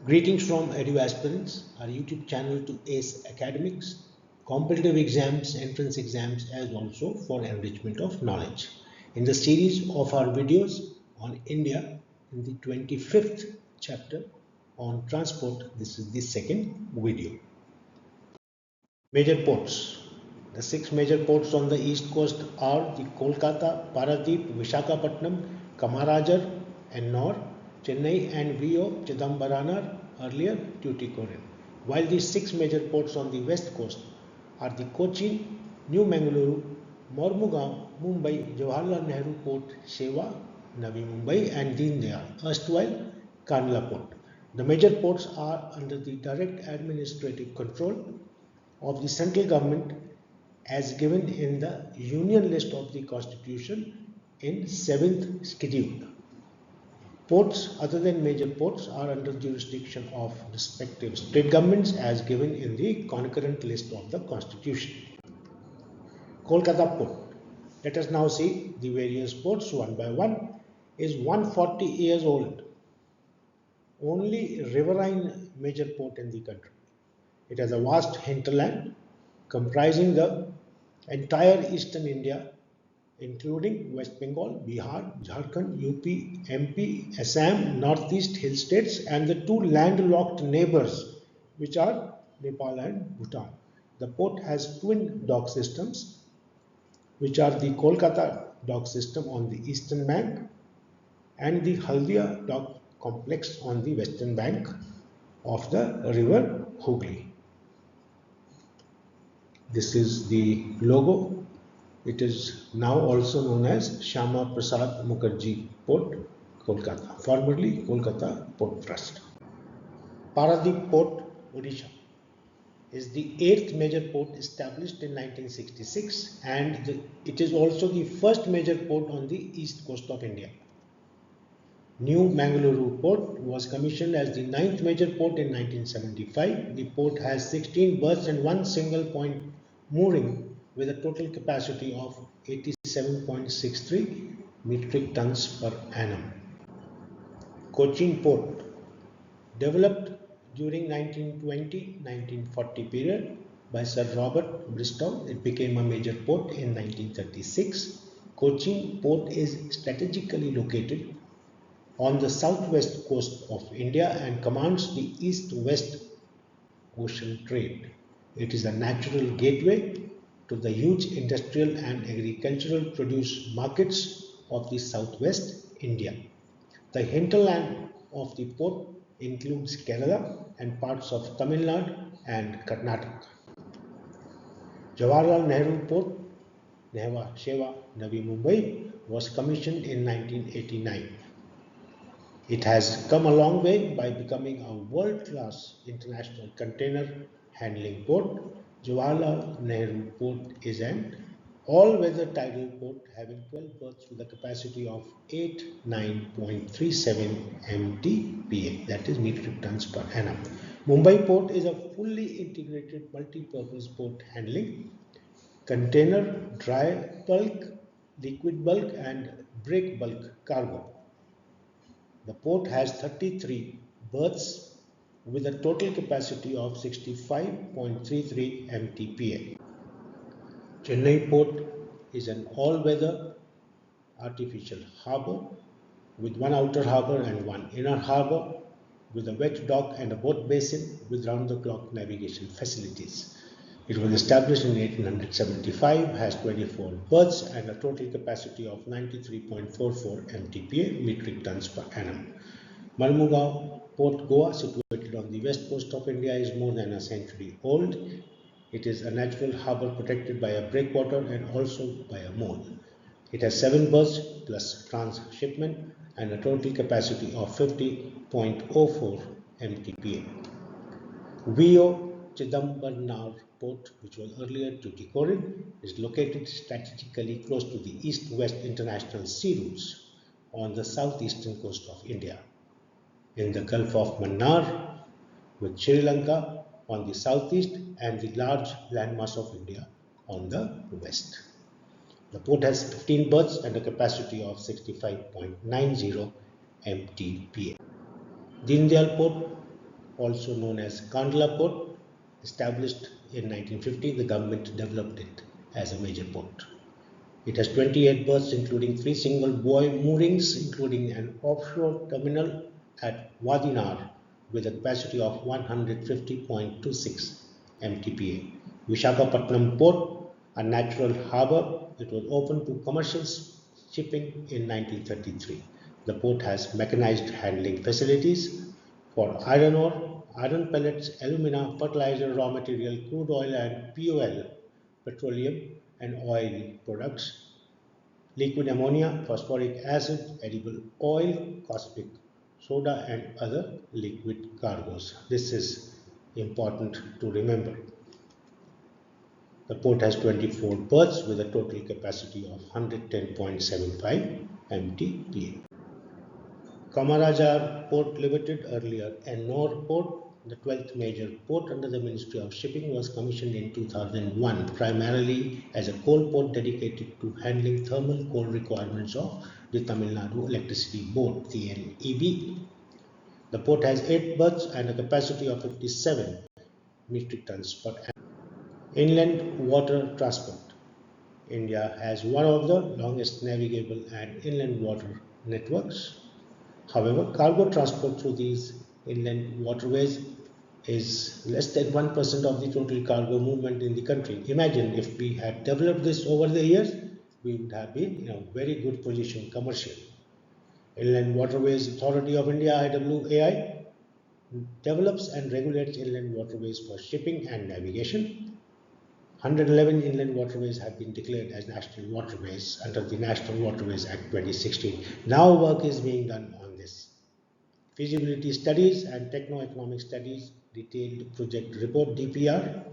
Greetings from Edu Aspirants, our YouTube channel to ace academics, competitive exams, entrance exams, as also for enrichment of knowledge. In the series of our videos on India, in the 25th chapter on transport, this is the second video. Major ports. The 6 major ports on the east coast are the Kolkata, Paradeep, Visakhapatnam, Kamarajar, Ennore, Chennai and VO Chidambaranar, earlier Tuticorin. While the 6 major ports on the west coast are the Kochi, New Mangaluru, Mormugaon, Mumbai, Jawaharlal Nehru Port, Shewa, Navi Mumbai and Deen Dayal, erstwhile Kandla Port. The major ports are under the direct administrative control of the central government as given in the Union list of the Constitution in 7th schedule. Ports other than major ports are under jurisdiction of respective state governments as given in the concurrent list of the Constitution. Kolkata Port. Let us now see the various ports one by one. Is 140 years old. Only riverine major port in the country. It has a vast hinterland comprising the entire eastern India, including West Bengal, Bihar, Jharkhand, UP, MP, Assam, Northeast hill states, and the two landlocked neighbors, which are Nepal and Bhutan. The port has twin dock systems, which are the Kolkata dock system on the eastern bank and the Haldia dock complex on the western bank of the river Hooghly. This is the logo. It is now also known as Shyama Prasad Mukherjee Port, Kolkata, formerly Kolkata Port Trust. Paradeep Port, Odisha, is the 8th major port established in 1966 and it is also the first major port on the east coast of India. New Mangaluru Port was commissioned as the 9th major port in 1975. The port has 16 berths and one single point mooring with a total capacity of 87.63 metric tons per annum. Cochin Port, developed during 1920-1940 period by Sir Robert Bristow, it became a major port in 1936. Cochin Port is strategically located on the southwest coast of India and commands the east-west ocean trade. It is a natural gateway to the huge industrial and agricultural produce markets of the southwest India. The hinterland of the port includes Kerala and parts of Tamil Nadu and Karnataka. Jawaharlal Nehru Port, Nehwa Shewa, Navi Mumbai, was commissioned in 1989. It has come a long way by becoming a world-class international container handling port. Jawaharlal Nehru Port is an all-weather tidal port having 12 berths with a capacity of 89.37 MTPA, that is metric tons per annum. Mumbai Port is a fully integrated multi-purpose port handling container, dry bulk, liquid bulk and break bulk cargo. The port has 33 berths with a total capacity of 65.33 MTPA. Chennai Port is an all-weather artificial harbour with one outer harbour and one inner harbour with a wet dock and a boat basin with round-the-clock navigation facilities. It was established in 1875, has 24 berths and a total capacity of 93.44 MTPA metric tons per annum. Mormugaon Port, Goa, situated on the west coast of India, is more than a century old. It is a natural harbour protected by a breakwater and also by a mole. It has 7 berths plus transshipment and a total capacity of 50.04 MTPA. VO Chidambarnar Port, which was earlier Tuticorin, is located strategically close to the east-west international sea routes on the southeastern coast of India, in the Gulf of Mannar, with Sri Lanka on the southeast and the large landmass of India on the west. The port has 15 berths and a capacity of 65.90 MTPA. Deen Dayal Port, also known as Kandla Port. Established in 1950, the government developed it as a major port. It has 28 berths, including 3 single buoy moorings, including an offshore terminal at Wadinar with a capacity of 150.26 MTPA. Visakhapatnam Port, a natural harbour, it was opened to commercial shipping in 1933. The port has mechanized handling facilities for iron ore, iron pellets, alumina, fertilizer, raw material, crude oil and POL, petroleum and oil products, liquid ammonia, phosphoric acid, edible oil, caustic soda and other liquid cargoes. This is important to remember. The port has 24 berths with a total capacity of 110.75 MTPA. Kamarajar Port Limited, earlier Ennore Port, the 12th major port under the Ministry of Shipping, was commissioned in 2001 primarily as a coal port dedicated to handling thermal coal requirements of the Tamil Nadu Electricity Board, TNEB. The port has 8 berths and a capacity of 57 metric tons per annum. Inland water transport. India has one of the longest navigable and inland water networks. However, cargo transport through these inland waterways is less than 1% of the total cargo movement in the country. Imagine if we had developed this over the years, we would have been in a very good position commercially. Inland Waterways Authority of India, IWAI, develops and regulates inland waterways for shipping and navigation. 111 inland waterways have been declared as national waterways under the National Waterways Act 2016. Now work is being done on this. Feasibility studies and techno-economic studies detailed project report DPR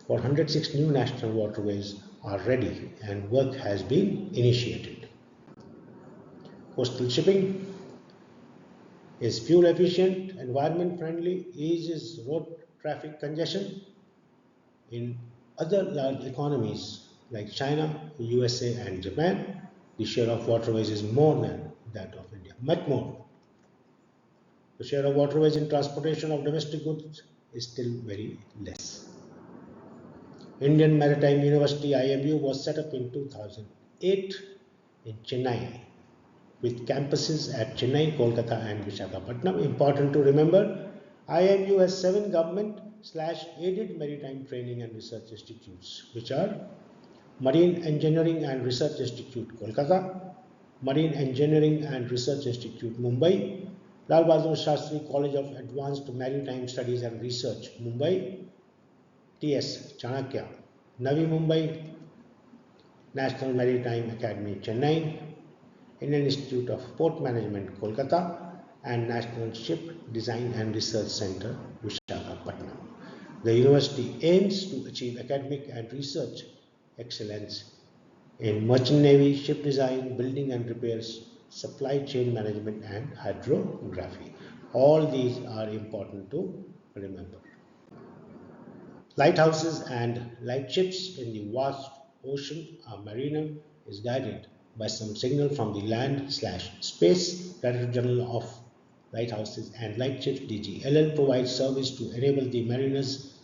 for 106 new national waterways are ready and work has been initiated. Coastal shipping is fuel efficient, environment friendly, eases road traffic congestion. In other large economies like China, USA and Japan, the share of waterways is more than that of India, much more. The share of waterways in transportation of domestic goods is still very less. Indian Maritime University IMU was set up in 2008 in Chennai with campuses at Chennai, Kolkata and Visakhapatnam. Important to remember, IMU has 7 government/aided maritime training and research institutes, which are Marine Engineering and Research Institute, Kolkata, Marine Engineering and Research Institute, Mumbai, Lal Bahadur Shastri College of Advanced Maritime Studies and Research, Mumbai, TS Chanakya, Navi Mumbai, National Maritime Academy, Chennai, Indian Institute of Port Management, Kolkata, and National Ship Design and Research Center, Visakhapatnam. The university aims to achieve academic and research excellence in merchant navy, ship design, building and repairs, supply chain management and hydrography. All these are important to remember. Lighthouses and lightships in the vast ocean. A mariner is guided by some signal from the land/space. Director General of Lighthouses and Lightships DGLL provides service to enable the mariners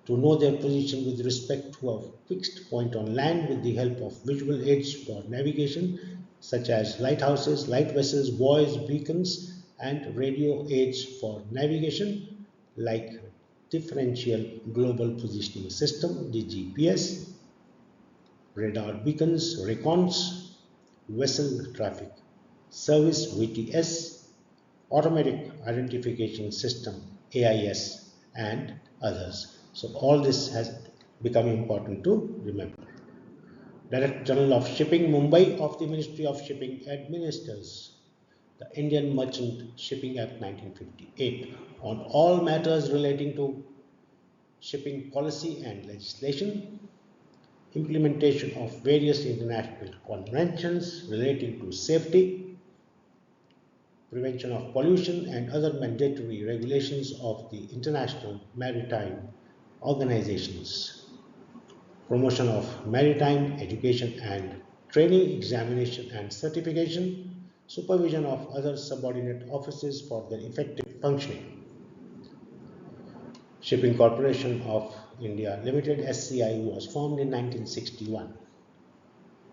to know their position with respect to a fixed point on land with the help of visual aids for navigation such as lighthouses, light vessels, buoys, beacons and radio aids for navigation like Differential Global Positioning System DGPS, radar beacons, recons, vessel traffic service VTS, automatic identification system AIS and others. So all this has become important to remember. Director General of Shipping, Mumbai of the Ministry of Shipping administers the Indian Merchant Shipping Act 1958 on all matters relating to shipping policy and legislation, implementation of various international conventions relating to safety, prevention of pollution and other mandatory regulations of the international maritime organizations, promotion of maritime education and training, examination and certification, supervision of other subordinate offices for their effective functioning. Shipping Corporation of India Limited (SCI) was formed in 1961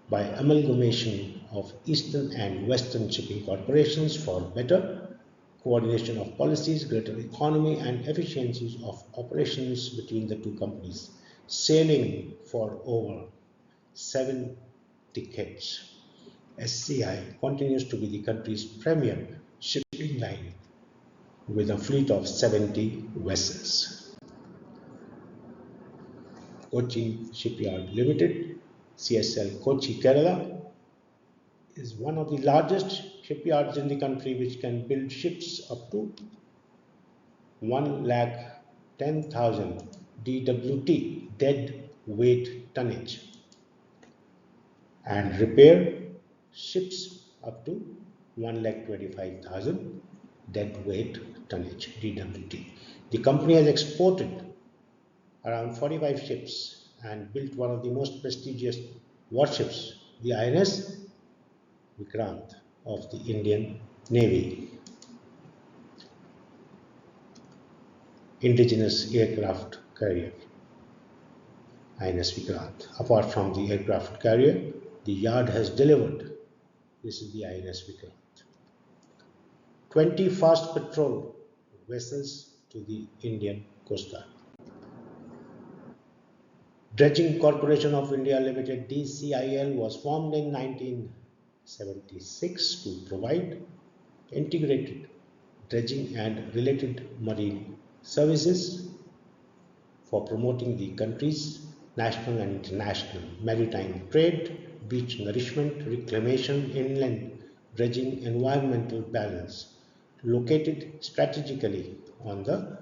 by amalgamation of Eastern and Western shipping corporations for better coordination of policies, greater economy and efficiencies of operations between the two companies. Sailing for over 7 decades, SCI continues to be the country's premier shipping line with a fleet of 70 vessels. Kochi Shipyard Limited, CSL Kochi, Kerala, is one of the largest shipyards in the country, which can build ships up to 1,10,000 DWT, dead weight tonnage, and repair ships up to 1,25,000 dead weight tonnage, DWT. The company has exported around 45 ships and built one of the most prestigious warships, the INS Vikrant of the Indian Navy. Indigenous aircraft carrier, INS Vikrant. Apart from the aircraft carrier, the yard has delivered, this is the INS Vikrant, 20 fast patrol vessels to the Indian Coast Guard. Dredging Corporation of India Limited (DCIL) was formed in 1976 to provide integrated dredging and related marine services for promoting the country's national and international maritime trade, beach nourishment, reclamation, inland dredging, environmental balance. Located strategically on the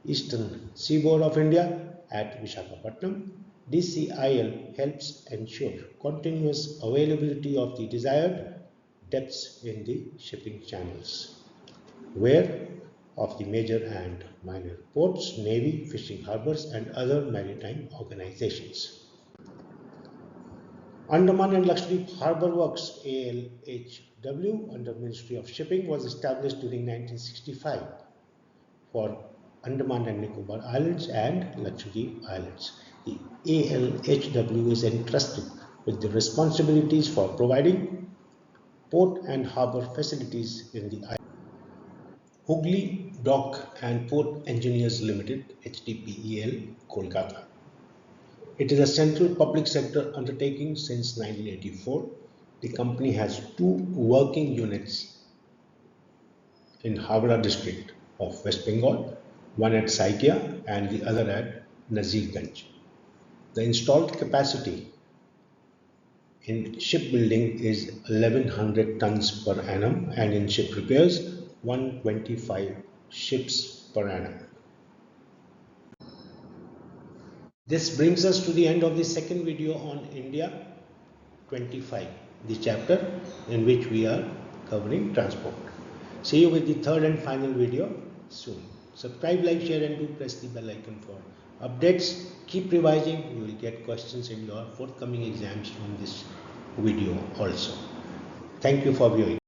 eastern seaboard of India at Visakhapatnam, DCIL helps ensure continuous availability of the desired depths in the shipping channels, where of the major and minor ports, navy, fishing harbors, and other maritime organizations. Andaman and Lakshadweep Harbour Works (ALHW) under Ministry of Shipping was established during 1965 for Andaman and Nicobar Islands and Lakshadweep Islands. The ALHW is entrusted with the responsibilities for providing port and harbour facilities in the island. Hooghly Dock and Port Engineers Limited (HDPEL), Kolkata. It is a central public sector undertaking since 1984. The company has 2 working units in Howrah district of West Bengal, one at Saikia and the other at Nazirganj. The installed capacity in shipbuilding is 1100 tons per annum and in ship repairs 125 ships per annum. This brings us to the end of the second video on India 25, the chapter in which we are covering transport. See you with the third and final video soon. Subscribe, like, share and do press the bell icon for updates. Keep revising. You will get questions in your forthcoming exams from this video also. Thank you for viewing.